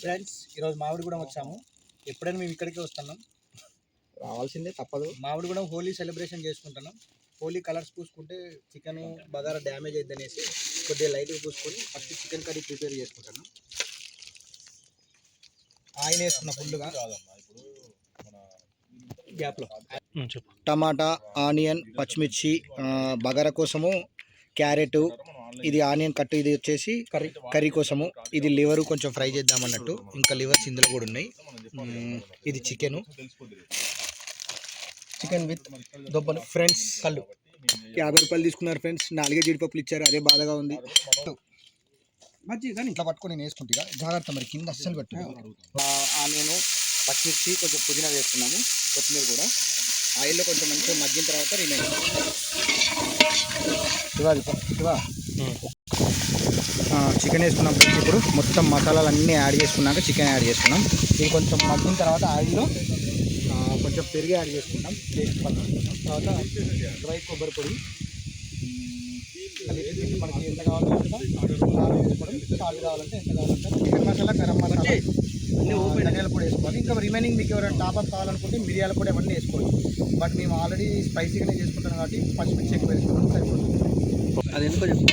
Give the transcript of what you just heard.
Friends ఈరోజు మామిడిగూడెం వచ్చాము. ఎప్పుడైనా మేము ఇక్కడికే వస్తున్నాం, రావాల్సిందే తప్పదు. మామిడిగూడెం హోలీ సెలబ్రేషన్ చేసుకుంటున్నాం. హోలీ కలర్స్ పూసుకుంటే చికెన్ బగారా డ్యామేజ్ అవుతుంది అనేసి కొద్దిగా లైట్గా పూసుకొని ఫస్ట్ చికెన్ కర్రీ ప్రిపేర్ చేసుకుంటున్నాం. ఆయిల్ వేసుకున్న ఫుల్గా గ్యాప్లో టమాటా, ఆనియన్, పచ్చిమిర్చి, బగారా కోసము క్యారెట్, ఇది ఆనియన్ కట్, ఇది వచ్చేసి కర్రీ కోసము, ఇది లివర్ కొంచెం ఫ్రై చేద్దాం అన్నట్టు. ఇంకా లివర్స్ ఇందులో కూడా ఉన్నాయి. ఇది చికెన్ విత్ దొబ్బలు. ఫ్రెండ్స్ కళ్ళు 50 రూపాయలు తీసుకున్నారు ఫ్రెండ్స్. 4 జీడిపప్పులు ఇచ్చారు, అదే బాధగా ఉంది. మంచి కానీ ఇట్లా పట్టుకొని నేను వేసుకుంటా జాగ్రత్త, మరి కింద అస్సలు పెట్టు. ఆనియన్, పచ్చిమిర్చి, కొంచెం పుదీనా వేసుకున్నాము, కొత్తిమీర కూడా. ఆయిల్లో కొంచెం మంచిగా మగ్గిన తర్వాత చికెన్ వేసుకున్నాం. ఇప్పుడు మొత్తం మసాలాలు అన్నీ యాడ్ చేసుకున్నాక చికెన్ యాడ్ చేసుకున్నాం. ఇది కొంచెం మగ్గిన తర్వాత ఆయిల్లో కొంచెం పెరుగు యాడ్ చేసుకుంటాం, టేస్ట్ పట్టుకుంటాం. తర్వాత డ్రై కొబ్బరి పొడి, మనకి ఎంత కావాలంటే కారం వేసుకోవడం, సాల్ట్ కావాలంటే ఎంత కావాలంటే, చికెన్ మసాలా, గరం మసాలా, ధనియాల పొడి వేసుకోవాలి. ఇంకా రిమైనింగ్ మీకు ఎవరైనా టాప్అప్ కావాలనుకుంటే మిరియాల పొడి అవన్నీ వేసుకోవచ్చు. బట్ మేము ఆల్రెడీ స్పైసీగానే చేసుకుంటాం కాబట్టి పచ్చిమిర్చి ఎక్కువ వేసుకోవడం సరిపోతుంది. అది ఎందుకో చెప్పు.